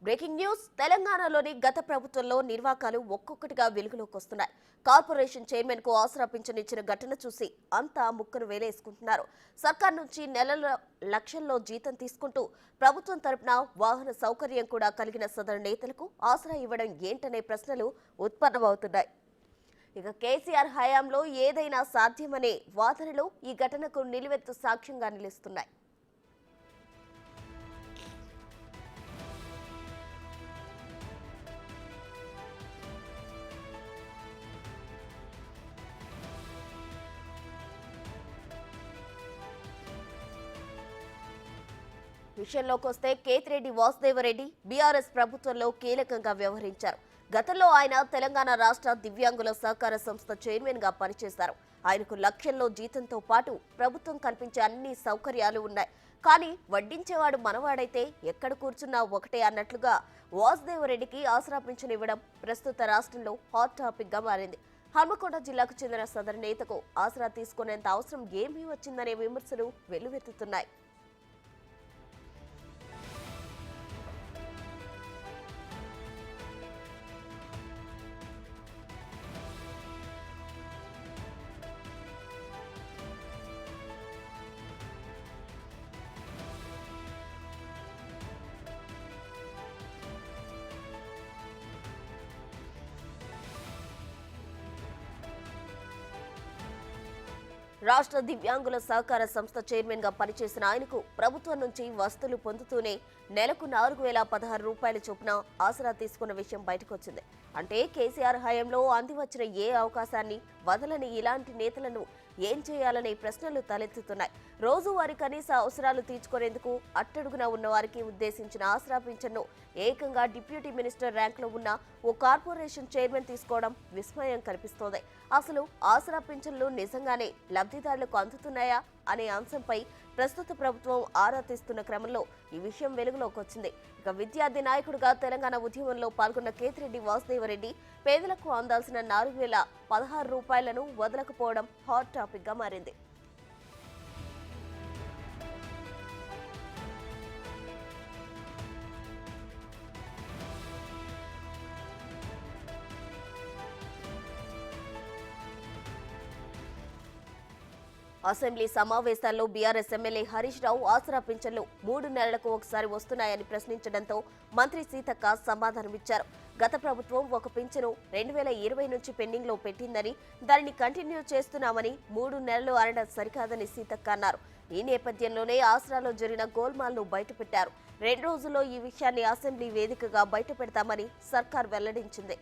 Breaking news తెలంగాణలోని గత ప్రభుత్వంలో నిర్వాకాలు ఒక్కొక్కటిగా వెలుగులోకి వస్తున్నాయి. కార్పొరేషన్ చైర్మన్ కు ఆసరా పింఛన్ ఇచ్చిన ఘటన చూసి అంతా ముక్కను వేలేసుకుంటున్నారు. సర్కార్ నుంచి నెలల లక్షల్లో జీతం తీసుకుంటూ ప్రభుత్వం తరపున వాహన సౌకర్యం కూడా కలిగిన సదరు నేతలకు ఆసరా ఇవ్వడం ఏంటనే ప్రశ్నలు ఉత్పన్నమవుతున్నాయి. ఇక కేసీఆర్ హయాంలో ఏదైనా సాధ్యమనే వాదనలు ఈ ఘటనకు నిలువెత్తు సాక్ష్యంగా నిలుస్తున్నాయి. విషయంలోకి వస్తే కేతిరెడ్డి వాసుదేవరెడ్డి బీఆర్ఎస్ ప్రభుత్వంలో కీలకంగా వ్యవహరించారు. గతంలో ఆయన తెలంగాణ రాష్ట్ర దివ్యాంగుల సహకార సంస్థ చైర్మన్ గా పనిచేశారు. ఆయనకు లక్షల్లో జీతంతో పాటు ప్రభుత్వం కల్పించే అన్ని సౌకర్యాలు ఉన్నాయి. కానీ వడ్డించేవాడు మనవాడైతే ఎక్కడ కూర్చున్నా ఒకటే అన్నట్లుగా వాసుదేవరెడ్డికి ఆసరా పింఛన్ ఇవ్వడం ప్రస్తుత రాష్ట్రంలో హాట్ టాపిక్ గా మారింది. హన్మకొండ జిల్లాకు చెందిన సదరు నేతకు ఆసరా తీసుకునేంత అవసరం ఏమీ వచ్చిందనే విమర్శలు వెల్లువెత్తుతున్నాయి. రాష్ట్ర దివ్యాంగుల సహకార సంస్థ చైర్మన్ గా పనిచేసిన ఆయనకు ప్రభుత్వం నుంచి వస్తువులు పొందుతూనే నెలకు 4,016 రూపాయల చొప్పున ఆసరా తీసుకున్న విషయం బయటకొచ్చింది. అంటే కేసీఆర్ హయాంలో అందివచ్చిన ఏ అవకాశాన్ని వదలని ఇలాంటి నేతలను ఏం చేయాలనే ప్రశ్నలు తలెత్తుతున్నాయి. రోజువారీ కనీస అవసరాలు తీర్చుకునేందుకు అట్టడుగున ఉన్న వారికి ఉద్దేశించిన ఆసరా పింఛన్ను ఏకంగా డిప్యూటీ మినిస్టర్ ర్యాంకులో ఉన్న ఓ కార్పొరేషన్ చైర్మన్ తీసుకోవడం విస్మయం కల్పిస్తోంది. అసలు ఆసరా పింఛన్లు నిజంగానే లబ్ధిదారులకు అందుతున్నాయా అనే అంశంపై ప్రస్తుత ప్రభుత్వం ఆరా తీస్తున్న క్రమంలో ఈ విషయం వెలుగులోకి వచ్చింది. ఇక విద్యార్థి నాయకుడిగా తెలంగాణ ఉద్యమంలో పాల్గొన్న కేతిరెడ్డి వాసుదేవరెడ్డి పేదలకు అందాల్సిన 4,016 రూపాయలను వదలకపోవడం హాట్ టాపిక్ గా మారింది. అసెంబ్లీ సమావేశాల్లో బీఆర్ఎస్ ఎమ్మెల్యే హరీష్ రావు ఆసరా పింఛన్లు 3 నెలలకు ఒకసారి వస్తున్నాయని ప్రశ్నించడంతో మంత్రి సీతక్క సమాధానమిచ్చారు. గత ప్రభుత్వం ఒక పింఛను 2020 నుంచి పెండింగ్ లో పెట్టిందని, దానిని కంటిన్యూ చేస్తున్నామని 3 నెలలు అనడం సరికాదని సీతక్క అన్నారు. ఈ నేపథ్యంలోనే ఆసరాలో జరిగిన గోల్మాల్ను బయటపెట్టారు. 2 రోజుల్లో ఈ విషయాన్ని అసెంబ్లీ వేదికగా బయటపెడతామని సర్కార్ వెల్లడించింది.